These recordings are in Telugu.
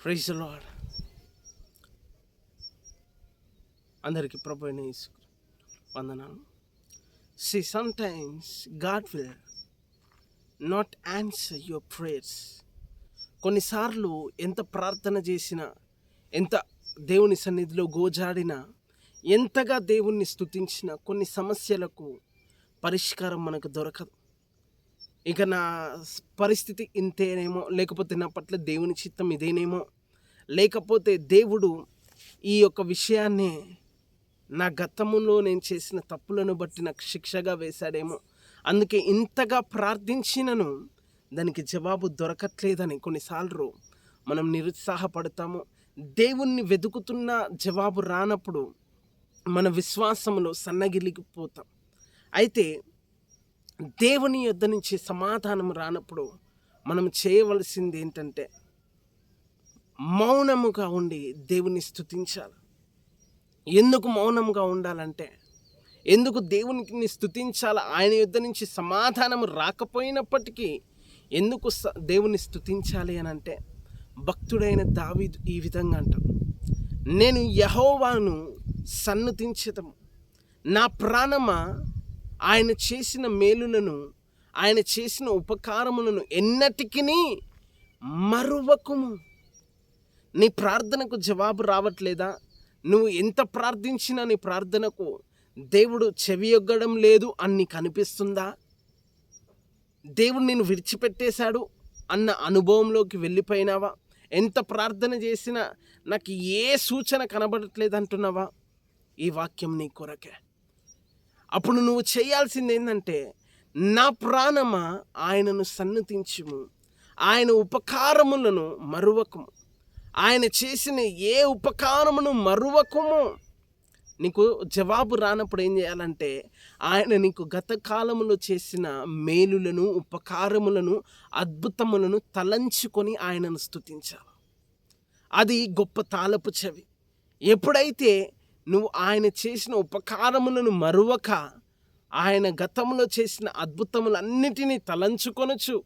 Praise the lord. అందరికీ ప్రభు అయిన యేసు వందనాలు. sometimes God will not answer your prayers. కొన్నిసార్లు ఎంత ప్రార్థన చేసినా, ఎంత దేవుని సన్నిధిలో గోజాడినా, ఎంతగా దేవుణ్ణి స్తుతించినా కొన్ని సమస్యలకు పరిష్కారం మనకు దొరకదు. ఇక నా పరిస్థితి ఇంతేనేమో, లేకపోతే నా పట్ల దేవుని చిత్తం ఇదేనేమో, లేకపోతే దేవుడు ఈ యొక్క విషయాన్ని నా గతములో నేను చేసిన తప్పులను బట్టి నాకు శిక్షగా వేశాడేమో, అందుకే ఇంతగా ప్రార్థించినను దానికి జవాబు దొరకట్లేదని కొన్నిసార్లు మనం నిరుత్సాహపడతాము. దేవుణ్ణి వెతుకుతున్న జవాబు రానప్పుడు మన విశ్వాసంలో సన్నగిలిగిపోతాం. అయితే దేవుని యొద్ద నుంచి సమాధానం రానప్పుడు మనం చేయవలసింది ఏంటంటే మౌనముగా ఉండి దేవుని స్తుతించాలి. ఎందుకు మౌనంగా ఉండాలంటే, ఎందుకు దేవునికి స్తుతించాలి? ఆయన యొద్ద నుంచి సమాధానం రాకపోయినప్పటికీ ఎందుకు దేవుని స్తుతించాలి అని అంటే, భక్తుడైన దావీదు ఈ విధంగా అంటాడు, నేను యెహోవాను సన్నుతించెదను, నా ప్రాణమా ఆయన చేసిన మేలులను, ఆయన చేసిన ఉపకారములను ఎన్నటికిని మరువకుము. నీ ప్రార్థనకు జవాబు రావట్లేదా? నువ్వు ఎంత ప్రార్థించినా నీ ప్రార్థనకు దేవుడు చెవియొగ్గడం లేదు అని నీకు అనిపిస్తుందా? దేవుడు నిన్ను విడిచిపెట్టేశాడు అన్న అనుభవంలోకి వెళ్ళిపోయినావా? ఎంత ప్రార్థన చేసినా నాకు ఏ సూచన కనబడట్లేదు అంటున్నావా? ఈ వాక్యం నీ కొరకే. అప్పుడు నువ్వు చేయాల్సింది ఏంటంటే, నా ప్రాణమా ఆయనను సన్నుతించుము, ఆయన ఉపకారములను మరువకుము, ఆయన చేసిన ఏ ఉపకారమును మరువకుము. నీకు జవాబు రానప్పుడు ఏం చేయాలంటే, ఆయన నీకు గత కాలములో చేసిన మేలులను, ఉపకారములను, అద్భుతములను తలంచుకొని ఆయనను స్తుతించాలి. అది గొప్ప తాళపు చెవి. ఎప్పుడైతే నువ్వు ఆయన చేసిన ఉపకారములను మరువక, ఆయన గతంలో చేసిన అద్భుతములన్నిటినీ తలంచుకొనొచ్చు,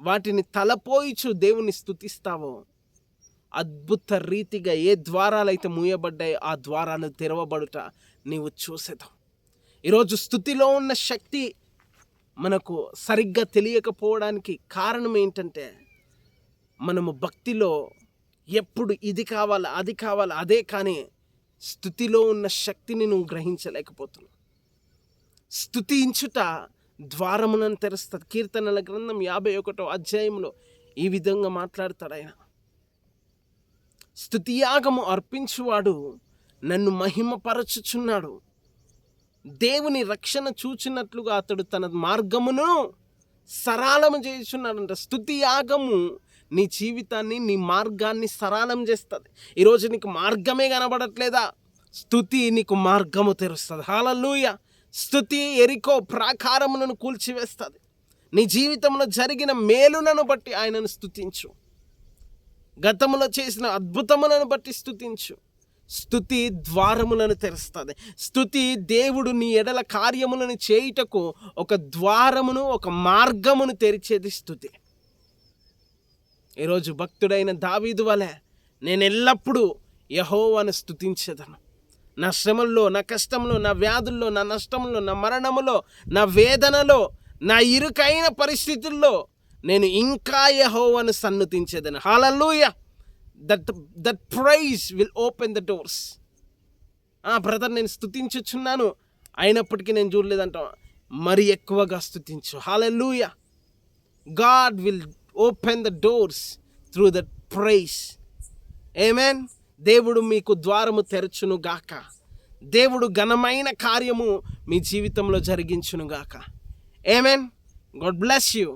వాటిని తలపోయిచు దేవుని స్తుతిస్తావో, అద్భుత రీతిగా ఏ ద్వారాలైతే మూయబడ్డాయో ఆ ద్వారాలు తెరవబడుట నీవు చూసేదాం. ఈరోజు స్తుతిలో ఉన్న శక్తి మనకు సరిగ్గా తెలియకపోవడానికి కారణం ఏంటంటే, మనము భక్తిలో ఎప్పుడు ఇది కావాలి, అది కావాలి, అదే, కానీ స్తుతిలో ఉన్న శక్తిని నువ్వు గ్రహించలేకపోతున్నావు. స్తుతించుట ద్వారములను తెరుస్తుంది. కీర్తనల గ్రంథం 51వ అధ్యాయంలో ఈ విధంగా మాట్లాడతాడు ఆయన, స్తుతియాగము అర్పించువాడు నన్ను మహిమపరచుచున్నాడు, దేవుని రక్షణ చూచినట్లుగా అతడు తన మార్గమును సరళము చేయుచున్నాడంట. స్తుతియాగము నీ జీవితాన్ని, నీ మార్గాన్ని సరళం చేస్తుంది. ఈరోజు నీకు మార్గమే కనబడట్లేదా? స్తుతి నీకు మార్గము తెరుస్తుంది. హల్లెలూయా. స్తుతి ఎరికో ప్రాకారములను కూల్చివేస్తుంది. నీ జీవితంలో జరిగిన మేలులను బట్టి ఆయనను స్తుతించు, గతంలో చేసిన అద్భుతములను బట్టి స్తుతించు. స్తుతి ద్వారములను తెరుస్తుంది. స్తుతి దేవుడు నీ ఎడల కార్యములను చేయుటకు ఒక ద్వారమును, ఒక మార్గమును తెరిచేది స్తుతి. ఈరోజు భక్తుడైన దావీదు వలె నేను ఎల్లప్పుడూ యెహోవాను స్తుతించెదను. నా శ్రమల్లో, నా కష్టంలో, నా వ్యాధుల్లో, నా నష్టంలో, నా మరణములో, నా వేదనలో, నా ఇరుకైన పరిస్థితుల్లో నేను ఇంకా యెహోవాను సన్నుతించెదను. Hallelujah. That praise will open the doors. Brother, నేను స్తుతించుచున్నాను, అయినప్పటికీ నేను చూడలేదంట, మరి ఎక్కువగా స్తుతించు. Hallelujah. God will open the doors through that praise. Amen. దేవుడు మీకు ద్వారము తెరచును గాక. దేవుడు ఘనమైన కార్యము మీ జీవితంలో జరిగించును గాక. ఆమేన్. God bless you.